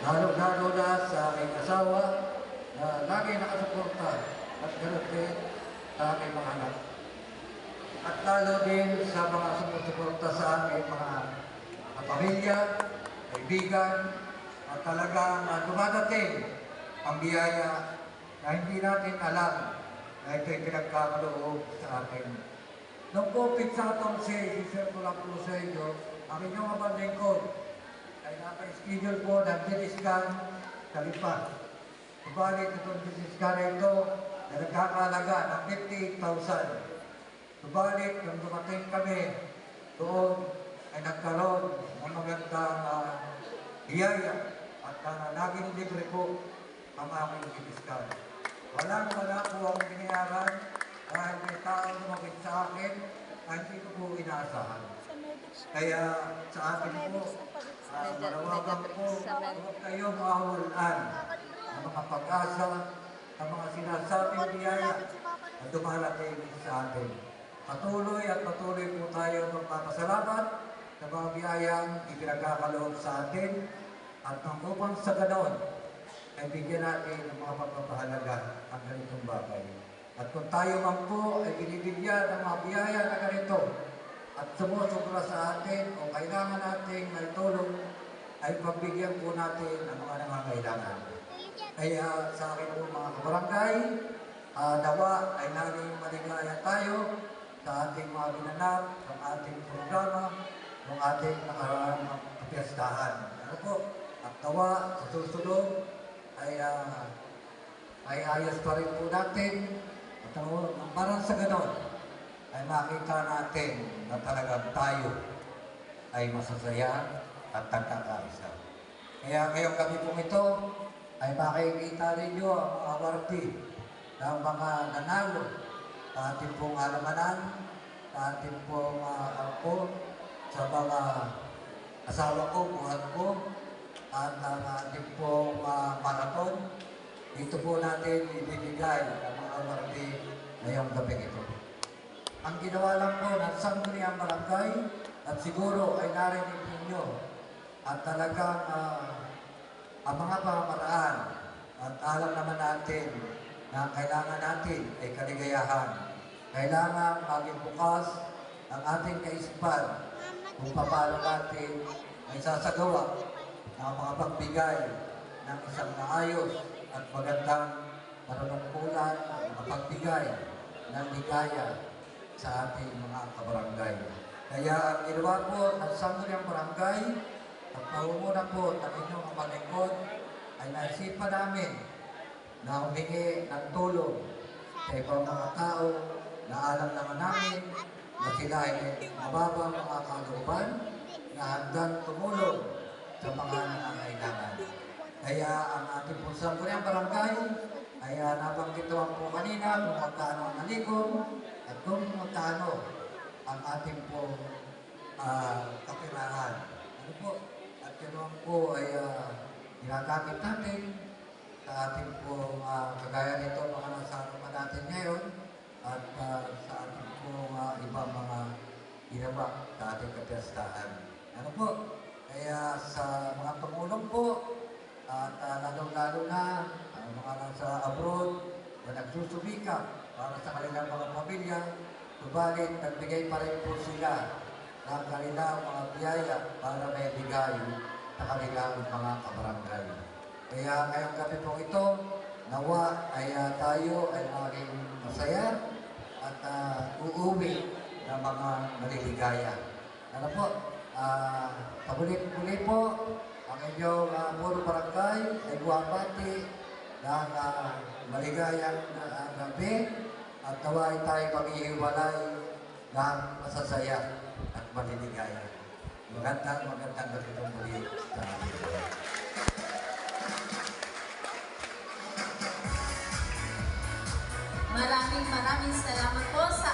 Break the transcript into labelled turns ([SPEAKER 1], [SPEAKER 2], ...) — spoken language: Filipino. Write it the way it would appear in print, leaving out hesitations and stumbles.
[SPEAKER 1] Lalo-lalo na sa aking asawa na lagi nakasuporta at gano'n din sa aking mga anak. At lalo din sa mga sumusuporta sa aking mga pamilya, kaibigan, at talagang dumadating ang biyaya na hindi natin alam na ito'y pinagkakaloob sa atin. Noong po pinsatong si-share ko lang po sa inyo, ang inyong abandengkod ay naka-schedule po ng DILISCAN Kalipa. Subalit itong DILISCAN na ito na nagkakalaga ng 58,000. Subalit nung dumating kami doon ay nagkaroon ng magandang biyaya at naging libre po ang aming DILISCAN. Walang-wala po ang binayaran dahil may tao lumapit sa akin na hindi ko po inaasahan. Kaya sa atin po, manawagan po, huwag kayong mawawalan ng mga pag-asa, ng mga sinasabing biyaya na dumarating sa atin. Patuloy at patuloy po tayo magpapasalamat sa mga biyayang ipinagkakaloob sa atin at nang upang sa ganon ay bigyan natin ng mga pagpapahalaga ang ganitong bagay. At kung tayo man po ay binibigyan ng mga biyaya na ganito at sumusobra sa atin o kailangan natin may tulong, ay pagbigyan po natin ang mga nangangailangan. Kaya sa akin po mga kabarangay, nawa ay naging maligaya tayo sa ating mga ginanap, sa ating programa, ng ating nakaraang piyastahan. Ano po? At nawa sa susunod ay ayos pa rin po natin at parang sa ganon ay makita natin na talagang tayo ay masasaya at nagkakaisa. Kaya ngayong gabi pong ito ay makikita ninyo ang mga awardee ng mga nanalo sa ating pong alamanan, sa ating pong ako, sa mga asawa ko, buhat ko, at ang ating pong marathon. Dito po natin ibibigay ang mga awardee ngayong gabi ito. Ang ginawa lang po ng Sangguniang Barangay at siguro ay narinig ninyo at talagang ang mga pamamaraan at alam naman natin na kailangan natin ay kaligayahan. Kailangan maging bukas ang ating kaisipan kung paano natin ay sasagawa ng mga pagbigay ng isang maayos at magandang panunungkulan at mga pagbigay ng ligaya sa ating mga kabarangay. Kaya ang ginawa po ng Sangguniang Barangay at pangunguna po ng inyong kamalingkod ay naisipan namin na humingi ng tulong sa ibang mga tao na alam naman namin na sila ay mababang mga kalooban na handang tumulong sa mga nangangailangan. Kaya ang ating po Sangguniang Barangay ay nabanggit naman po kanina kung magkano ang nalikom at kung magkano ang ating po kapirahan. Ano po? At yun po ay ginagamit natin sa ating po kagaya nito mga nasa harapan natin ngayon at sa ating po ibang mga ginawa sa ating kapiyastahan. Ano po? Kaya sa mga tumulong po at lalong-lalo na ang mga nasa abroad na nagsusumika para sa kanilang mga pamilya, subalit nagbigay pa rin po sila ng kanilang mga biyaya para may bigay sa kanilang mga kabarangay. Kaya ngayong gabi po ito, nawa ay tayo ay maging masaya at uuwi ng mga naliligaya. Ano po? Pabulit-bulit po ang inyong puro barangay ay buwabati ng maligayang gabi at nawa ay tayo maghihiwalay ng masasaya at maliligaya. Magandang gabi po muli sa amin.
[SPEAKER 2] Maraming salamat po sa